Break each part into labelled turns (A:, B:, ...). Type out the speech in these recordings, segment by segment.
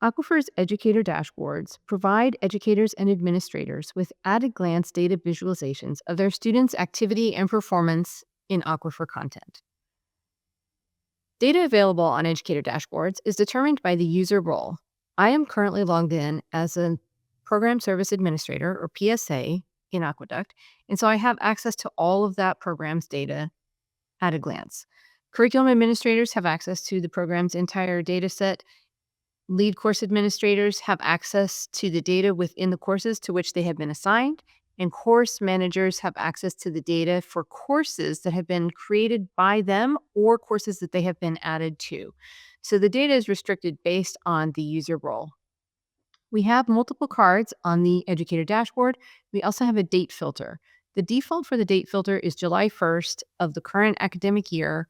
A: Aquifer's Educator Dashboards provide educators and administrators with at-a-glance data visualizations of their students' activity and performance in Aquifer content. Data available on Educator Dashboards is determined by the user role. I am currently logged in as a Program Service Administrator, or PSA, in Aqueduct, and so I have access to all of that program's data at a glance. Curriculum administrators have access to the program's entire data set. Lead course administrators have access to the data within the courses to which they have been assigned, and course managers have access to the data for courses that have been created by them or courses that they have been added to. So the data is restricted based on the user role. We have multiple cards on the Educator Dashboard. We also have a date filter. The default for the date filter is July 1st of the current academic year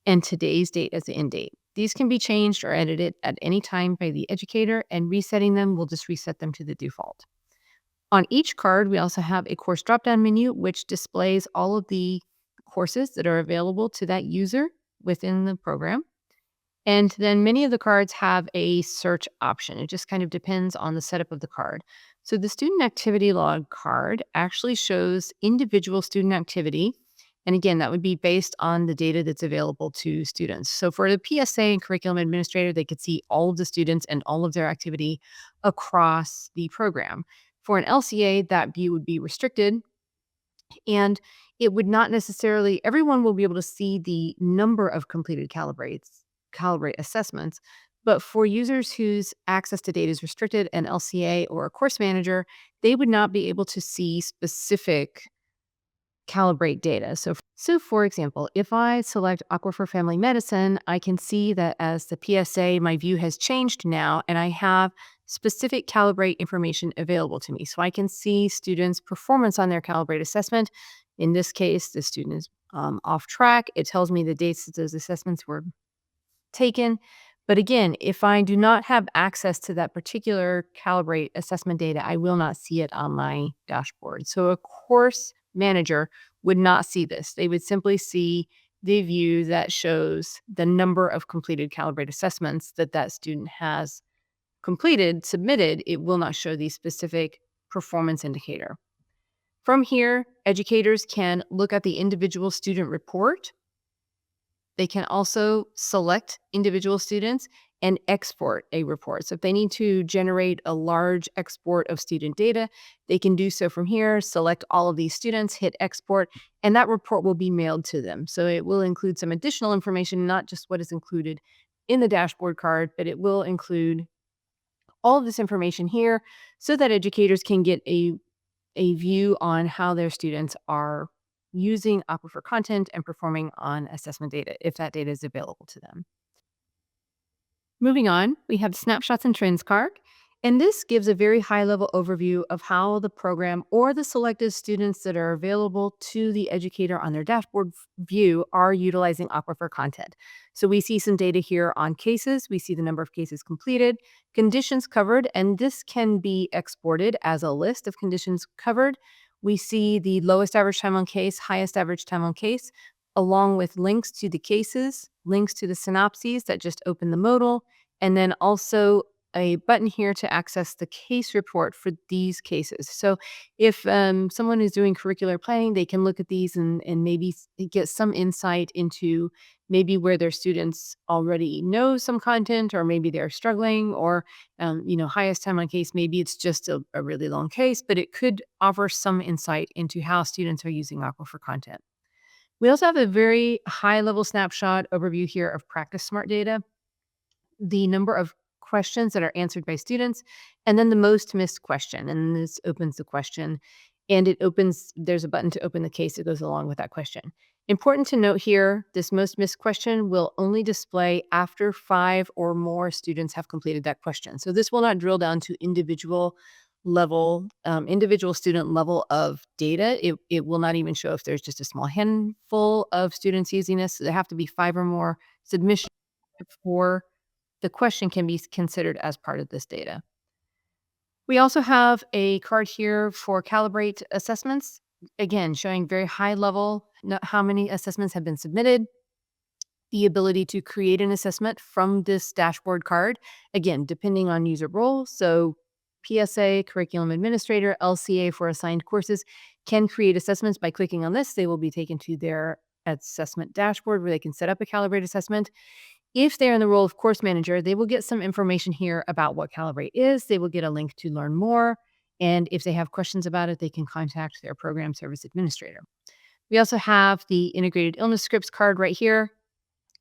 A: and today's date as the end date. These can be changed or edited at any time by the educator, and resetting them will just reset them to the default. On each card, we also have a course drop-down menu, which displays all of the courses that are available to that user within the program. And then many of the cards have a search option. It just kind of depends on the setup of the card. So the student activity log card actually shows individual student activity. And again, that would be based on the data that's available to students. So for the PSA and curriculum administrator, they could see all of the students and all of their activity across the program. For an LCA, that view would be restricted, and it would not necessarily, everyone will be able to see the number of completed calibrate assessments. But for users whose access to data is restricted, an LCA or a course manager, they would not be able to see specific calibrate data. So for example, if I select Aquifer Family Medicine, I can see that as the PSA, my view has changed now, and I have specific calibrate information available to me. So I can see students' performance on their calibrate assessment. In this case, the student is off track. It tells me the dates that those assessments were taken. But again, if I do not have access to that particular calibrate assessment data, I will not see it on my dashboard. So a course manager would not see this. They would simply see the view that shows the number of completed calibrate assessments that that student has completed, submitted. It will not show the specific performance indicator. From here, educators can look at the individual student report. They can also select individual students and export a report. So if they need to generate a large export of student data, they can do so from here, select all of these students, hit export, and that report will be mailed to them. So it will include some additional information, not just what is included in the dashboard card, but it will include all of this information here so that educators can get a view on how their students are using Aquifer content and performing on assessment data, if that data is available to them. Moving on, we have Snapshots and Trends card, and this gives a very high-level overview of how the program or the selected students that are available to the educator on their dashboard view are utilizing Aquifer content. So we see some data here on cases. We see the number of cases completed, conditions covered, and this can be exported as a list of conditions covered. We see the lowest average time on case, highest average time on case, along with links to the cases, links to the synopses that just open the modal, and then also a button here to access the case report for these cases. So if someone is doing curricular planning, they can look at these and maybe get some insight into maybe where their students already know some content, or maybe they're struggling, or highest time on case, maybe it's just a really long case, but it could offer some insight into how students are using Aquifer content. We also have a very high-level snapshot overview here of Practice Smart data, the number of questions that are answered by students, and then the most missed question. And this opens the question, and there's a button to open the case that goes along with that question. Important to note here, this most missed question will only display after 5 or more students have completed that question. So this will not drill down to individual student level of data. It will not even show if there's just a small handful of students using this. So there have to be 5 or more submissions before the question can be considered as part of this data. We also have a card here for calibrate assessments, again, showing very high level how many assessments have been submitted, the ability to create an assessment from this dashboard card, again, depending on user role. So PSA, curriculum administrator, LCA for assigned courses can create assessments by clicking on this. They will be taken to their assessment dashboard where they can set up a Calibrate assessment. If they're in the role of course manager, they will get some information here about what Calibrate is. They will get a link to learn more. And if they have questions about it, they can contact their program service administrator. We also have the integrated illness scripts card right here,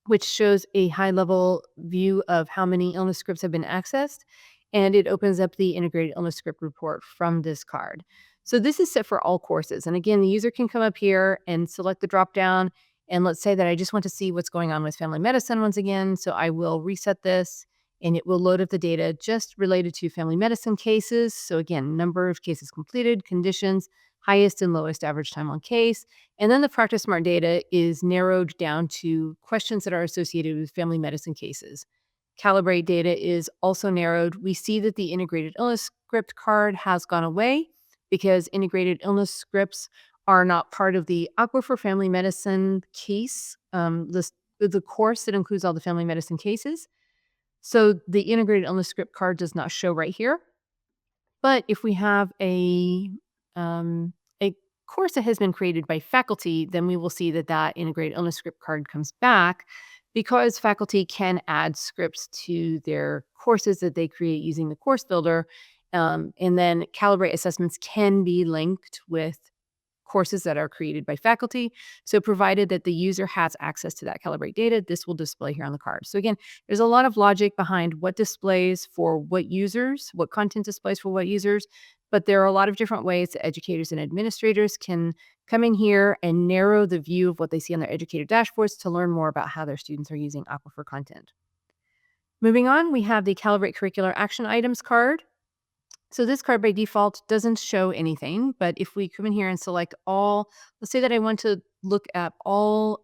A: which shows a high-level view of how many illness scripts have been accessed, and it opens up the integrated illness script report from this card. So this is set for all courses, and again, the user can come up here and select the drop-down, and let's say that I just want to see what's going on with family medicine once again, so I will reset this, and it will load up the data just related to family medicine cases. So again, number of cases completed, conditions, highest and lowest average time on case, and then the Practice Smart data is narrowed down to questions that are associated with family medicine cases. Calibrate data is also narrowed. We see that the integrated illness script card has gone away because integrated illness scripts are not part of the Aquifer Family Medicine case, the course that includes all the family medicine cases. So the integrated illness script card does not show right here. But if we have a course that has been created by faculty, then we will see that that integrated illness script card comes back because faculty can add scripts to their courses that they create using the course builder. And then Calibrate assessments can be linked with courses that are created by faculty. So provided that the user has access to that Calibrate data, this will display here on the card. So again, there's a lot of logic behind what displays for what users, what content displays for what users, but there are a lot of different ways that educators and administrators can come in here and narrow the view of what they see on their educator dashboards to learn more about how their students are using Aquifer content. Moving on, we have the Calibrate Curricular Action Items card. So this card by default doesn't show anything, but if we come in here and select all, let's say that I want to look at all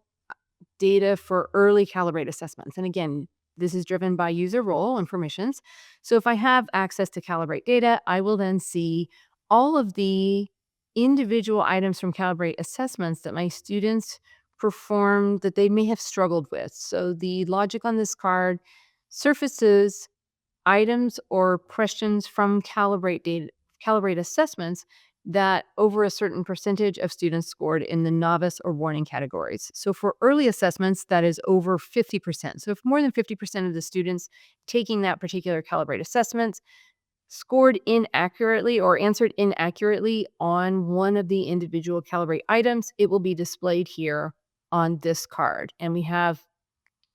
A: data for early Calibrate assessments. And again, this is driven by user role and permissions. So if I have access to Calibrate data, I will then see all of the individual items from Calibrate assessments that my students performed that they may have struggled with. So the logic on this card surfaces items or questions from Calibrate assessments that over a certain percentage of students scored in the novice or warning categories. So for early assessments, that is over 50%. So if more than 50% of the students taking that particular Calibrate assessment scored inaccurately or answered inaccurately on one of the individual Calibrate items, it will be displayed here on this card. And we have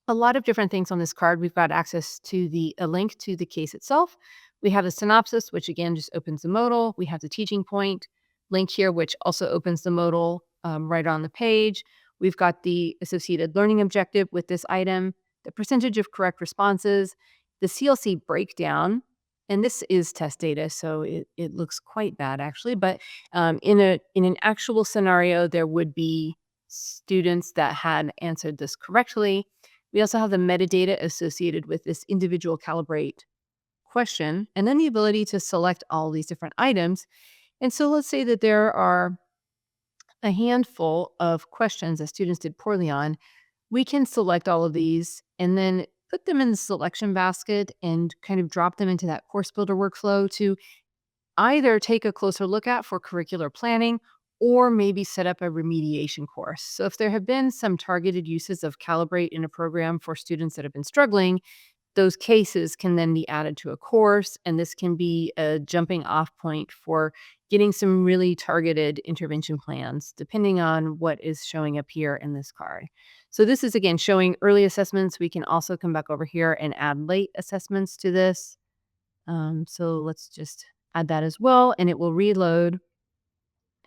A: a lot of different things on this card. We've got access to a link to the case itself. We have the synopsis, which again just opens the modal. We have the teaching point link here, which also opens the modal right on the page. We've got the associated learning objective with this item, the percentage of correct responses, the CLC breakdown, and this is test data, so it looks quite bad actually. But in an actual scenario, there would be students that had answered this correctly. We also have the metadata associated with this individual Calibrate question, and then the ability to select all these different items. And so let's say that there are a handful of questions that students did poorly on. We can select all of these and then put them in the selection basket and kind of drop them into that course builder workflow to either take a closer look at for curricular planning or maybe set up a remediation course. So if there have been some targeted uses of Calibrate in a program for students that have been struggling, those cases can then be added to a course, and this can be a jumping off point for getting some really targeted intervention plans, depending on what is showing up here in this card. So this is, again, showing early assessments. We can also come back over here and add late assessments to this. So let's just add that as well, and it will reload.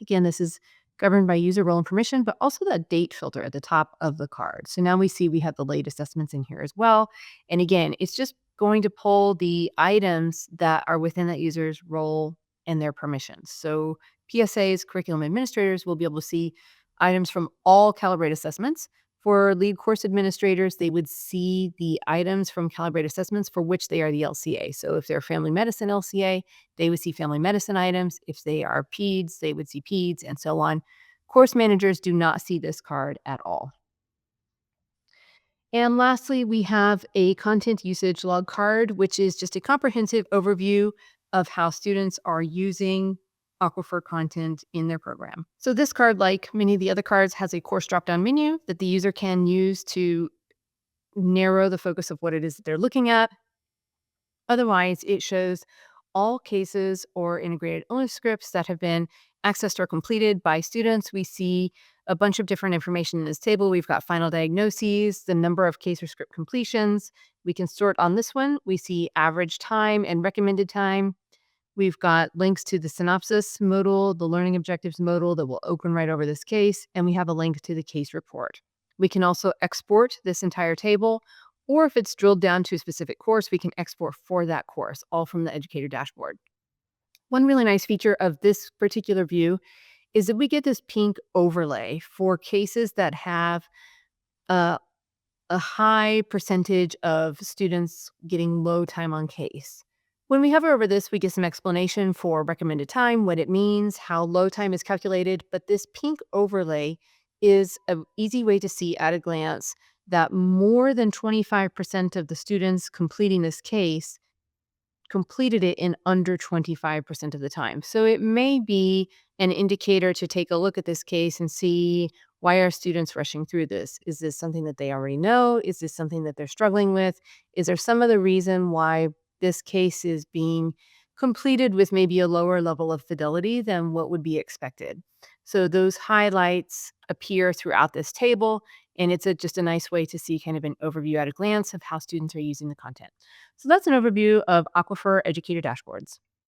A: Again, this is governed by user role and permission, but also that date filter at the top of the card. So now we see we have the late assessments in here as well. And again, it's just going to pull the items that are within that user's role and their permissions. So PSAs, curriculum administrators, will be able to see items from all Calibrate assessments. For lead course administrators, they would see the items from Calibrate assessments for which they are the LCA. So if they're family medicine LCA, they would see family medicine items. If they are peds, they would see peds, and so on. Course managers do not see this card at all. And lastly, we have a content usage log card, which is just a comprehensive overview of how students are using Aquifer content in their program. So this card, like many of the other cards, has a course drop-down menu that the user can use to narrow the focus of what it is that they're looking at. Otherwise, it shows all cases or integrated English scripts that have been accessed or completed by students. We see a bunch of different information in this table. We've got final diagnoses, the number of case or script completions. We can sort on this one. We see average time and recommended time. We've got links to the synopsis modal, the learning objectives modal that will open right over this case, and we have a link to the case report. We can also export this entire table, or if it's drilled down to a specific course, we can export for that course, all from the Educator Dashboard. One really nice feature of this particular view is that we get this pink overlay for cases that have a, a high percentage of students getting low time on case. When we hover over this, we get some explanation for recommended time, what it means, how low time is calculated, but this pink overlay is an easy way to see at a glance that more than 25% of the students completing this case completed it in under 25% of the time. So it may be an indicator to take a look at this case and see, why are students rushing through this? Is this something that they already know? Is this something that they're struggling with? Is there some other reason why this case is being completed with maybe a lower level of fidelity than what would be expected? So those highlights appear throughout this table, and it's just a nice way to see kind of an overview at a glance of how students are using the content. So that's an overview of Aquifer Educator Dashboards.